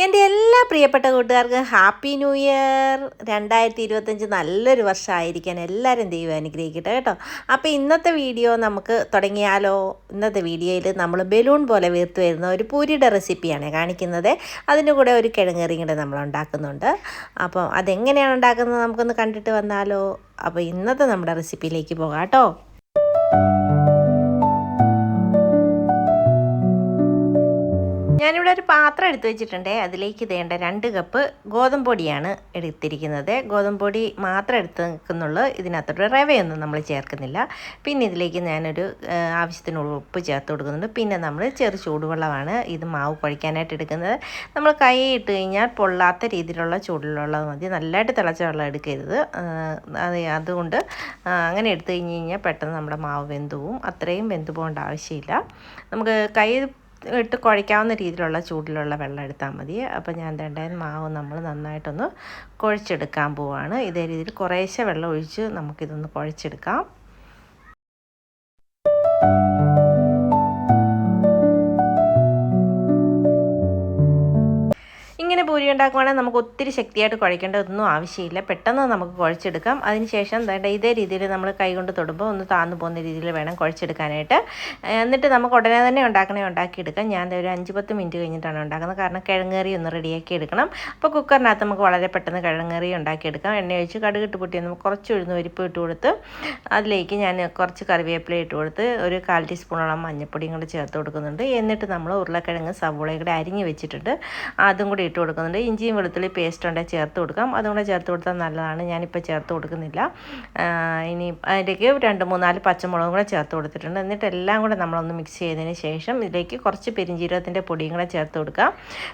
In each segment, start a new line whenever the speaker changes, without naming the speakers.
എൻ്റെ എല്ലാ പ്രിയപ്പെട്ട കൂട്ടുകാർക്കും ഹാപ്പി ന്യൂ ഇയർ. 2025 നല്ലൊരു വർഷമായിരിക്കാൻ എല്ലാവരും ദൈവം അനുഗ്രഹിക്കട്ടെ കേട്ടോ. അപ്പോൾ ഇന്നത്തെ വീഡിയോ നമുക്ക് തുടങ്ങിയാലോ. ഇന്നത്തെ വീഡിയോയിൽ നമ്മൾ ബലൂൺ പോലെ വീർത്ത് വരുന്ന ഒരു പൂരിയുടെ റെസിപ്പിയാണ് കാണിക്കുന്നത്. അതിൻ്റെ കൂടെ ഒരു കിഴങ്ങേറിയും കൂടെ നമ്മൾ ഉണ്ടാക്കുന്നുണ്ട്. അപ്പോൾ അതെങ്ങനെയാണ് ഉണ്ടാക്കുന്നത് നമുക്കൊന്ന് കണ്ടിട്ട് വന്നാലോ. അപ്പോൾ ഇന്നത്തെ നമ്മുടെ റെസിപ്പിയിലേക്ക് പോകാം കേട്ടോ. ഞാനിവിടെ ഒരു പാത്രം എടുത്ത് വെച്ചിട്ടുണ്ട്. അതിലേക്ക് വേണ്ട 2 കപ്പ് ഗോതമ്പ് പൊടിയാണ് എടുത്തിരിക്കുന്നത്. ഗോതമ്പ് പൊടി മാത്രം എടുത്ത് വെക്കുന്നുള്ളൂ. ഇതിനകത്തോട്ട് റവയൊന്നും നമ്മൾ ചേർക്കുന്നില്ല. പിന്നെ ഇതിലേക്ക് ഞാനൊരു ആവശ്യത്തിനുള്ള ഉപ്പ് ചേർത്ത് കൊടുക്കുന്നുണ്ട്. പിന്നെ നമ്മൾ ചെറു ചൂടുവെള്ളമാണ് ഇത് മാവ് കുഴയ്ക്കാനായിട്ട് എടുക്കുന്നത്. നമ്മൾ കൈ ഇട്ട് കഴിഞ്ഞാൽ പൊള്ളാത്ത രീതിയിലുള്ള ചൂടുവെള്ളം മതി. നല്ലതായിട്ട് തിളച്ച വെള്ളം എടുക്കരുത്. അതുകൊണ്ട് അങ്ങനെ എടുത്തു കഴിഞ്ഞാൽ പെട്ടെന്ന് നമ്മുടെ മാവ് വെന്ത് പോവും. അത്രയും വെന്ത് പോകേണ്ട ആവശ്യമില്ല. നമുക്ക് കൈ ഇട്ട് കുഴയ്ക്കാവുന്ന രീതിയിലുള്ള ചൂടിലുള്ള വെള്ളം എടുത്താൽ മതി. അപ്പോൾ ഞാൻ മാവ് നമ്മൾ നന്നായിട്ടൊന്ന് കുഴച്ചെടുക്കാൻ പോവുകയാണ്. ഇതേ രീതിയിൽ കുറേശ്ശെ വെള്ളം ഒഴിച്ച് നമുക്കിതൊന്ന് കുഴച്ചെടുക്കാം. ഇങ്ങനെ പൂരി ഉണ്ടാക്കുവാണെങ്കിൽ നമുക്ക് ഒത്തിരി ശക്തിയായിട്ട് കുഴയ്ക്കേണ്ടതൊന്നും ആവശ്യമില്ല. പെട്ടെന്ന് നമുക്ക് കുഴച്ചെടുക്കാം. അതിനുശേഷം ഇതേ രീതിയിൽ നമ്മൾ കൈ കൊണ്ട് തൊടുമ്പോൾ ഒന്ന് താഴ്ന്നു പോകുന്ന രീതിയിൽ വേണം കുഴച്ചെടുക്കാനായിട്ട്. എന്നിട്ട് നമുക്ക് ഉടനെ തന്നെ ഉണ്ടാക്കിയെടുക്കാം. ഞാൻ ഒരു 5-10 മിനിറ്റ് കഴിഞ്ഞിട്ടാണ് ഉണ്ടാക്കുന്നത്. കാരണം കിഴങ്ങേറി ഒന്ന് റെഡിയാക്കി എടുക്കണം. അപ്പോൾ കുക്കറിനകത്ത് നമുക്ക് വളരെ പെട്ടെന്ന് കിഴങ്ങേറി ഉണ്ടാക്കിയെടുക്കാം. എണ്ണ ഒഴിച്ച് കടുകിട്ട് പൊട്ടി നമുക്ക് കുറച്ച് ഉഴുന്ന് പരിപ്പ് ഇട്ട് കൊടുത്ത് അതിലേക്ക് ഞാൻ കുറച്ച് കറിവേപ്പില ഇട്ട് കൊടുത്ത് ഒരു 1/4 ടീസ്പൂണോളം മഞ്ഞൾപ്പൊടിയും കൂടെ ചേർത്ത് കൊടുക്കുന്നുണ്ട്. എന്നിട്ട് നമ്മൾ ഉരുളക്കിഴങ്ങ് സവോളയും കൂടെ അരിഞ്ഞ് വെച്ചിട്ടുണ്ട്. അതും കൂടി ഇട്ട് കൊടുക്കുന്നുണ്ട്. ഇഞ്ചിയും വെളുത്തുള്ളി പേസ്റ്റ് ഉണ്ടെങ്കിൽ ചേർത്ത് കൊടുക്കാം. അതും കൂടെ ചേർത്ത് കൊടുത്താൽ നല്ലതാണ്. ഞാനിപ്പോൾ ചേർത്ത് കൊടുക്കുന്നില്ല. ഇനി അതിലേക്ക് 2-3-4 പച്ചമുളകും കൂടെ ചേർത്ത് കൊടുത്തിട്ടുണ്ട്. എന്നിട്ട് എല്ലാം കൂടെ നമ്മളൊന്ന് മിക്സ് ചെയ്തതിന് ശേഷം ഇതിലേക്ക് കുറച്ച് പെരിഞ്ജീരകത്തിൻ്റെ പൊടിയും കൂടെ ചേർത്ത് കൊടുക്കാം.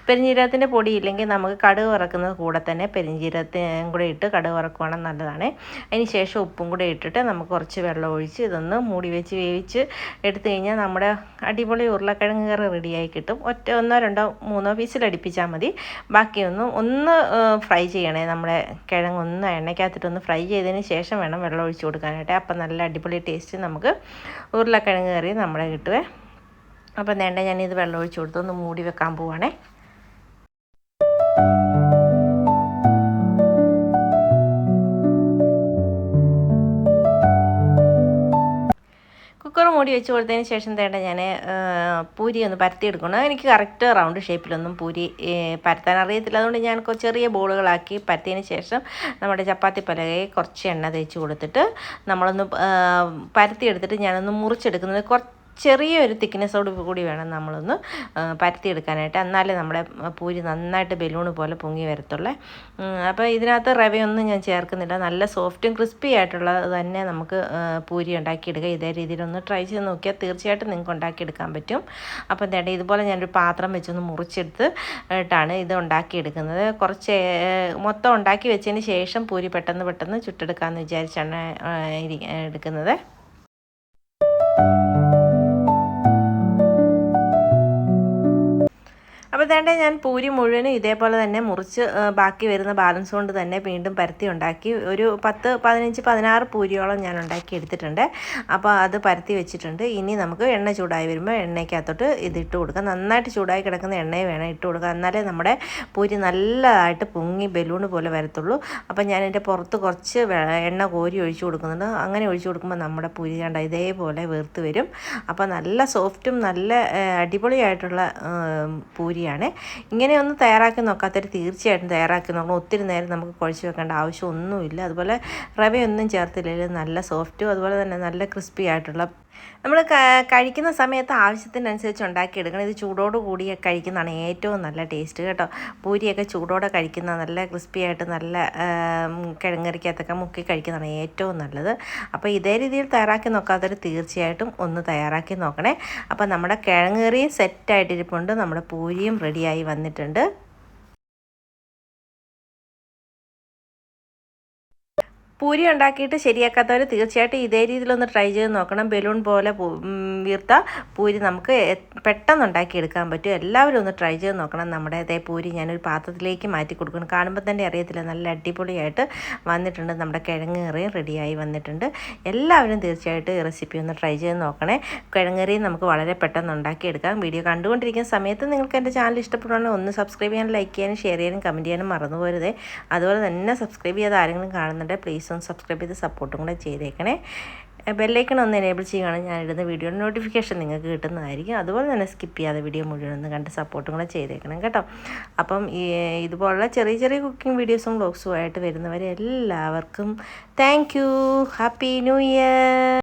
പെരിഞ്ജീരകത്തിൻ്റെ പൊടി ഇല്ലെങ്കിൽ നമുക്ക് കടുക് വറക്കുന്നത് കൂടെ തന്നെ പെരിഞ്ജീരകത്തിനും കൂടെ ഇട്ട് കടുക് വറക്കുവാണെങ്കിൽ നല്ലതാണ്. അതിന് ശേഷം ഉപ്പും കൂടെ ഇട്ടിട്ട് നമുക്ക് കുറച്ച് വെള്ളം ഒഴിച്ച് ഇതൊന്ന് മൂടി വെച്ച് വേവിച്ച് എടുത്തു കഴിഞ്ഞാൽ നമ്മുടെ അടിപൊളി ഉരുളക്കിഴങ്ങ് കറി റെഡിയായി കിട്ടും. 1-2-3 വിസിലടിപ്പിച്ചാൽ മതി. ബാക്കിയൊന്ന് ഫ്രൈ ചെയ്യണേ. നമ്മുടെ കിഴങ്ങൊന്ന് എണ്ണയ്ക്കകത്തിട്ടൊന്ന് ഫ്രൈ ചെയ്തതിന് ശേഷം വേണം വെള്ളം ഒഴിച്ച് കൊടുക്കാനായിട്ട്. അപ്പം നല്ല അടിപൊളി ടേസ്റ്റ് നമുക്ക് ഉരുളക്കിഴങ്ങ് കറി നമ്മളെ കിട്ടുവേ. അപ്പം ഞാനിത് വെള്ളം ഒഴിച്ച് കൊടുത്ത് ഒന്ന് മൂടി വെക്കാൻ പോവുകയാണേ. കുക്കർ മൂടി വെച്ച് കൊടുത്തതിന് ശേഷം ഞാൻ പൂരി ഒന്ന് പരത്തിയെടുക്കണം. എനിക്ക് കറക്റ്റ് റൗണ്ട് ഷേപ്പിലൊന്നും പൂരി പരത്താൻ അറിയത്തില്ല. അതുകൊണ്ട് ഞാൻ ചെറിയ ബോളുകളാക്കി പരത്തിയതിന് ശേഷം നമ്മുടെ ചപ്പാത്തി പലകയെ കുറച്ച് എണ്ണ തേച്ച് കൊടുത്തിട്ട് നമ്മളൊന്ന് പരത്തിയെടുത്തിട്ട് ഞാനൊന്ന് മുറിച്ചെടുക്കുന്നത് ചെറിയൊരു തിക്നെസ്സോട് കൂടി വേണം നമ്മളൊന്ന് പരത്തിയെടുക്കാനായിട്ട്. എന്നാലേ നമ്മുടെ പൂരി നന്നായിട്ട് ബലൂണ് പോലെ പൊങ്ങി വരത്തുള്ളേ. അപ്പോൾ ഇതിനകത്ത് റവയൊന്നും ഞാൻ ചേർക്കുന്നില്ല. നല്ല സോഫ്റ്റും ക്രിസ്പി ആയിട്ടുള്ളത് തന്നെ നമുക്ക് പൂരി ഉണ്ടാക്കിയെടുക്കുക. ഇതേ രീതിയിലൊന്ന് ട്രൈ ചെയ്ത് നോക്കിയാൽ തീർച്ചയായിട്ടും നിങ്ങൾക്ക് ഉണ്ടാക്കിയെടുക്കാൻ പറ്റും. അപ്പോൾ ഇതുപോലെ ഞാനൊരു പാത്രം വെച്ചൊന്ന് മുറിച്ചെടുത്തിട്ടാണ് ഇത് ഉണ്ടാക്കിയെടുക്കുന്നത്. കുറച്ച് മൊത്തം ഉണ്ടാക്കി വെച്ചതിന് ശേഷം പൂരി പെട്ടെന്ന് ചുട്ടെടുക്കാമെന്ന് വിചാരിച്ചാണ് എടുക്കുന്നത്. അപ്പോൾ ഞാൻ പൂരി മുഴുവനും ഇതേപോലെ തന്നെ മുറിച്ച് ബാക്കി വരുന്ന ബാലൻസ് കൊണ്ട് തന്നെ വീണ്ടും പരത്തി ഉണ്ടാക്കി ഒരു 10-15-16 പൂരിയോളം ഞാൻ ഉണ്ടാക്കി എടുത്തിട്ടുണ്ട്. അപ്പോൾ അത് പരത്തി വെച്ചിട്ടുണ്ട്. ഇനി നമുക്ക് എണ്ണ ചൂടായി വരുമ്പോൾ എണ്ണയ്ക്കകത്തോട്ട് ഇതിട്ട് കൊടുക്കാം. നന്നായിട്ട് ചൂടായി കിടക്കുന്ന എണ്ണയെ വേണം ഇട്ട് കൊടുക്കുക. എന്നാലേ നമ്മുടെ പൂരി നല്ലതായിട്ട് പൊങ്ങി ബലൂണ് പോലെ വരത്തുള്ളൂ. അപ്പോൾ ഞാനെൻ്റെ പുറത്ത് കുറച്ച് എണ്ണ കോരി ഒഴിച്ചു കൊടുക്കുന്നുണ്ട്. അങ്ങനെ ഒഴിച്ചു കൊടുക്കുമ്പോൾ നമ്മുടെ പൂരി കണ്ട ഇതേപോലെ വീർത്ത് വരും. അപ്പോൾ നല്ല സോഫ്റ്റും നല്ല അടിപൊളിയായിട്ടുള്ള പൂരിയാണ്. ഇങ്ങനെ ഒന്ന് തയ്യാറാക്കി നോക്കാത്തവർ തീർച്ചയായിട്ടും തയ്യാറാക്കി നോക്കണം. ഒത്തിരി നേരം നമുക്ക് കുഴച്ച് വെക്കേണ്ട ആവശ്യമൊന്നുമില്ല. അതുപോലെ റവയൊന്നും ചേർത്തില്ലെങ്കിൽ നല്ല സോഫ്റ്റും അതുപോലെ തന്നെ നല്ല ക്രിസ്പി ആയിട്ടുള്ള നമ്മൾ കഴിക്കുന്ന സമയത്ത് ആവശ്യത്തിനനുസരിച്ച് ഉണ്ടാക്കിയെടുക്കണം. ഇത് ചൂടോട് കൂടി കഴിക്കുന്നതാണ് ഏറ്റവും നല്ല ടേസ്റ്റ് കേട്ടോ. പൂരിയൊക്കെ ചൂടോടെ കഴിക്കുന്ന നല്ല ക്രിസ്പി ആയിട്ട് നല്ല കിഴങ്ങറിക്കകത്തൊക്കെ മുക്കി കഴിക്കുന്നതാണ് ഏറ്റവും നല്ലത്. അപ്പോൾ ഇതേ രീതിയിൽ തയ്യാറാക്കി നോക്കാത്തവർ തീർച്ചയായിട്ടും ഒന്ന് തയ്യാറാക്കി നോക്കണേ. അപ്പോൾ നമ്മുടെ കിഴങ്ങറിയും സെറ്റായിട്ടിരിപ്പുണ്ട്. നമ്മുടെ പൂരിയും റെഡിയായി വന്നിട്ടുണ്ട്. പൂരി ഉണ്ടാക്കിയിട്ട് ശരിയാക്കാത്തവർ തീർച്ചയായിട്ടും ഇതേ രീതിയിലൊന്ന് ട്രൈ ചെയ്ത് നോക്കണം. ബലൂൺ പോലെ വീർത്ത പൂരി നമുക്ക് പെട്ടെന്ന് ഉണ്ടാക്കിയെടുക്കാൻ പറ്റും. എല്ലാവരും ഒന്ന് ട്രൈ ചെയ്ത് നോക്കണം. നമ്മുടെ അതേ പൂരി ഞാനൊരു പാത്രത്തിലേക്ക് മാറ്റി കൊടുക്കണം. കാണുമ്പോൾ തന്നെ അറിയത്തില്ല, നല്ല അടിപൊളിയായിട്ട് വന്നിട്ടുണ്ട്. നമ്മുടെ കിഴങ്ങ് കറിയും റെഡിയായി വന്നിട്ടുണ്ട്. എല്ലാവരും തീർച്ചയായിട്ടും ഈ റെസിപ്പി ഒന്ന് ട്രൈ ചെയ്ത് നോക്കണേ. കിഴങ്ങ് കറിയും നമുക്ക് വളരെ പെട്ടെന്ന് ഉണ്ടാക്കിയെടുക്കാം. വീഡിയോ കണ്ടുകൊണ്ടിരിക്കുന്ന സമയത്ത് നിങ്ങൾക്ക് എൻ്റെ ചാനൽ ഇഷ്ടപ്പെടുകയാണെങ്കിൽ ഒന്ന് സബ്സ്ക്രൈബ് ചെയ്യാനും ലൈക്ക് ചെയ്യാനും ഷെയർ ചെയ്യാനും കമൻറ്റ് ചെയ്യാനും മറന്നു പോരുതേ. അതുപോലെ തന്നെ സബ്സ്ക്രൈബ് ചെയ്ത് ആരെങ്കിലും കാണുന്നുണ്ടെങ്കിൽ പ്ലീസ് ഒന്ന് സബ്സ്ക്രൈബ് ചെയ്ത് സപ്പോർട്ടും കൂടെ ചെയ്തേക്കണേ. ബെല്ലൈക്കൺ ഒന്ന് എനേബിൾ ചെയ്യുകയാണെങ്കിൽ ഞാനിടുന്ന വീഡിയോയുടെ നോട്ടിഫിക്കേഷൻ നിങ്ങൾക്ക് കിട്ടുന്നതായിരിക്കും. അതുപോലെ തന്നെ സ്കിപ്പ് ചെയ്യാതെ വീഡിയോ മുഴുവൻ ഒന്ന് കണ്ട് സപ്പോർട്ടും കൂടെ ചെയ്തേക്കണം കേട്ടോ. അപ്പം ഇതുപോലുള്ള ചെറിയ ചെറിയ കുക്കിംഗ് വീഡിയോസും വ്ളോഗ്സും ആയിട്ട് വരുന്നവരെ എല്ലാവർക്കും thank you. Happy new year.